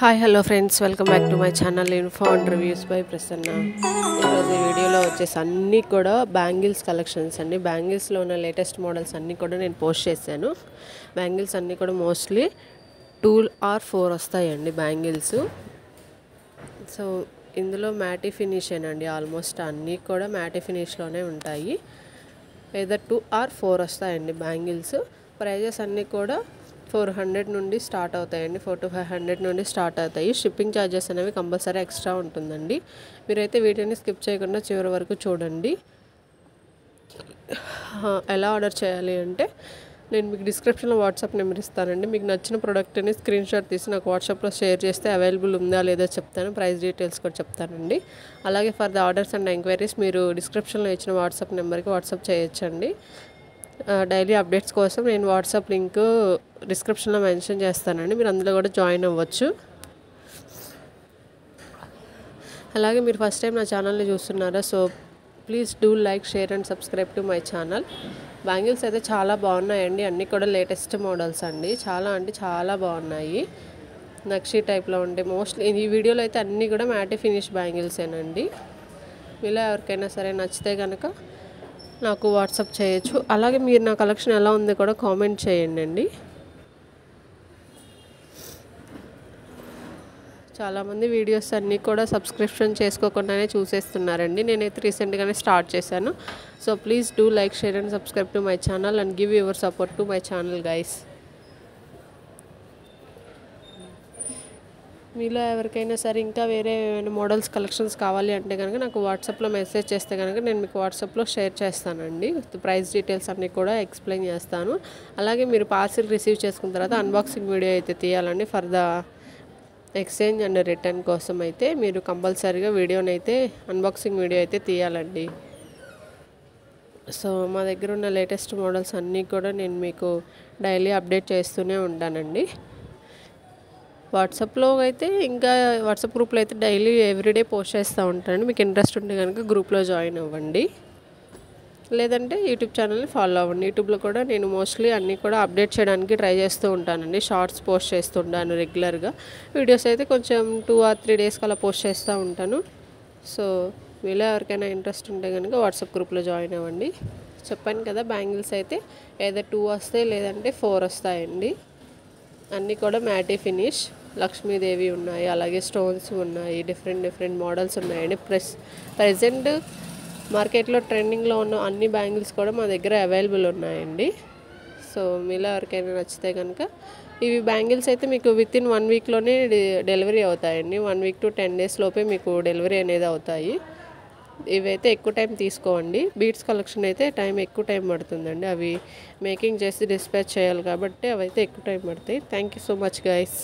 Hi hello friends, welcome back to my channel info and reviews by Prasanna. ఈరోజు ఈ వీడియోలో వచ్చేసి అన్నీ కూడా బ్యాంగిల్స్ కలెక్షన్స్ అండి. బ్యాంగిల్స్లో ఉన్న లేటెస్ట్ మోడల్స్ అన్నీ కూడా నేను పోస్ట్ చేశాను. బ్యాంగిల్స్ అన్నీ కూడా మోస్ట్లీ 2 or 4 వస్తాయండి బ్యాంగిల్స్. సో ఇందులో మ్యాటీ ఫినిష్ అండి, ఆల్మోస్ట్ అన్నీ కూడా మ్యాటీ ఫినిష్లోనే ఉంటాయి. ఏదో 2 or 4 వస్తాయండి బ్యాంగిల్స్. ప్రైజెస్ అన్నీ కూడా 400 నుండి స్టార్ట్ అవుతాయండి. 400 to 500 నుండి స్టార్ట్ అవుతాయి. షిప్పింగ్ ఛార్జెస్ అనేవి కంపల్సరీ ఎక్స్ట్రా ఉంటుందండి. మీరైతే వీడియోని స్కిప్ చేయకుండా చివరి వరకు చూడండి. ఎలా ఆర్డర్ చేయాలి అంటే నేను మీకు డిస్క్రిప్షన్లో వాట్సాప్ నెంబర్ ఇస్తానండి. మీకు నచ్చిన ప్రోడక్ట్ని స్క్రీన్ షాట్ తీసి నాకు వాట్సాప్లో షేర్ చేస్తే అవైలబుల్ ఉందా లేదో చెప్తాను. ప్రైస్ డీటెయిల్స్ కూడా చెప్తానండి. అలాగే for the orders and enquiries మీరు డిస్క్రిప్షన్లో ఇచ్చిన వాట్సాప్ నెంబర్కి వాట్సాప్ చేయొచ్చండి. డైలీ అప్డేట్స్ కోసం నేను వాట్సాప్ లింక్ డిస్క్రిప్షన్లో మెన్షన్ చేస్తానండి, మీరు అందులో కూడా జాయిన్ అవ్వచ్చు. అలాగే మీరు ఫస్ట్ టైం నా ఛానల్ని చూస్తున్నారా, so please do like, share and subscribe to my channel. Bangles అయితే చాలా బాగున్నాయండి, అన్నీ కూడా లేటెస్ట్ మోడల్స్ అండి. చాలా అంటే చాలా బాగున్నాయి. నక్షి టైప్లో ఉండే మోస్ట్లీ ఈ వీడియోలో అయితే అన్నీ కూడా మ్యాటీ ఫినిష్ బ్యాంగిల్సేనండి. ఇలా ఎవరికైనా సరే నచ్చితే కనుక నాకు వాట్సాప్ చేయొచ్చు. అలాగే మీరు నా కలెక్షన్ ఎలా ఉంది కూడా కామెంట్ చేయండి అండి. చాలామంది వీడియోస్ అన్నీ కూడా సబ్స్క్రిప్షన్ చేసుకోకుండానే చూసేస్తున్నారండి. నేనైతే రీసెంట్గానే స్టార్ట్ చేశాను. So please do like, share and subscribe to my channel and give your support to my channel guys. మీలో ఎవరికైనా సరే ఇంకా వేరే ఏమైనా మోడల్స్ కలెక్షన్స్ కావాలి అంటే కనుక నాకు వాట్సాప్లో మెసేజ్ చేస్తే కనుక నేను మీకు వాట్సాప్లో షేర్ చేస్తానండి. ప్రైస్ డీటెయిల్స్ అన్నీ కూడా ఎక్స్ప్లెయిన్ చేస్తాను. అలాగే మీరు పార్సిల్ రిసీవ్ చేసుకున్న తర్వాత అన్బాక్సింగ్ వీడియో అయితే తీయాలండి. For the exchange and return కోసం అయితే మీరు కంపల్సరీగా వీడియోని అయితే అన్బాక్సింగ్ వీడియో అయితే తీయాలండి. సో మా దగ్గర ఉన్న లేటెస్ట్ మోడల్స్ అన్నీ కూడా నేను మీకు డైలీ అప్డేట్ చేస్తూనే ఉంటానండి. వాట్సాప్లో అయితే ఇంకా వాట్సాప్ గ్రూప్లో అయితే డైలీ ఎవ్రీడే పోస్ట్ చేస్తూ ఉంటానండి. మీకు ఇంట్రెస్ట్ ఉంటే కనుక గ్రూప్లో జాయిన్ అవ్వండి, లేదంటే యూట్యూబ్ ఛానల్ని ఫాలో అవ్వండి. యూట్యూబ్లో కూడా నేను మోస్ట్లీ అన్నీ కూడా అప్డేట్ చేయడానికి ట్రై చేస్తూ ఉంటానండి. షార్ట్స్ పోస్ట్ చేస్తుంటాను రెగ్యులర్గా. వీడియోస్ అయితే కొంచెం 2 or 3 డేస్కి అలా పోస్ట్ చేస్తూ ఉంటాను. సో మీలో ఎవరికైనా ఇంట్రెస్ట్ ఉంటే కనుక వాట్సాప్ గ్రూప్లో జాయిన్ అవ్వండి. చెప్పాను కదా, బ్యాంగిల్స్ అయితే ఏదో 2 వస్తాయి లేదంటే 4 వస్తాయండి. అన్నీ కూడా మ్యాటీ ఫినిష్, లక్ష్మీదేవి ఉన్నాయి, అలాగే స్టోన్స్ ఉన్నాయి, డిఫరెంట్ మోడల్స్ ఉన్నాయండి. ప్రెజెంట్ మార్కెట్లో ట్రెండింగ్లో ఉన్న అన్ని బ్యాంగిల్స్ కూడా మా దగ్గర అవైలబుల్ ఉన్నాయండి. సో మీలో ఎవరికైనా నచ్చితే కనుక ఇవి బ్యాంగిల్స్ అయితే మీకు వితిన్ 1 వీక్లోనే డెలివరీ అవుతాయండి. 1 week to 10 days లోపే మీకు డెలివరీ అనేది అవుతాయి. ఇవైతే ఎక్కువ టైం తీసుకోండి. బీడ్స్ కలెక్షన్ అయితే ఎక్కువ టైం పడుతుందండి. అవి మేకింగ్ చేసి డిస్పాచ్ చేయాలి కాబట్టి అవైతే ఎక్కువ టైం పడతాయి. Thank you so much guys.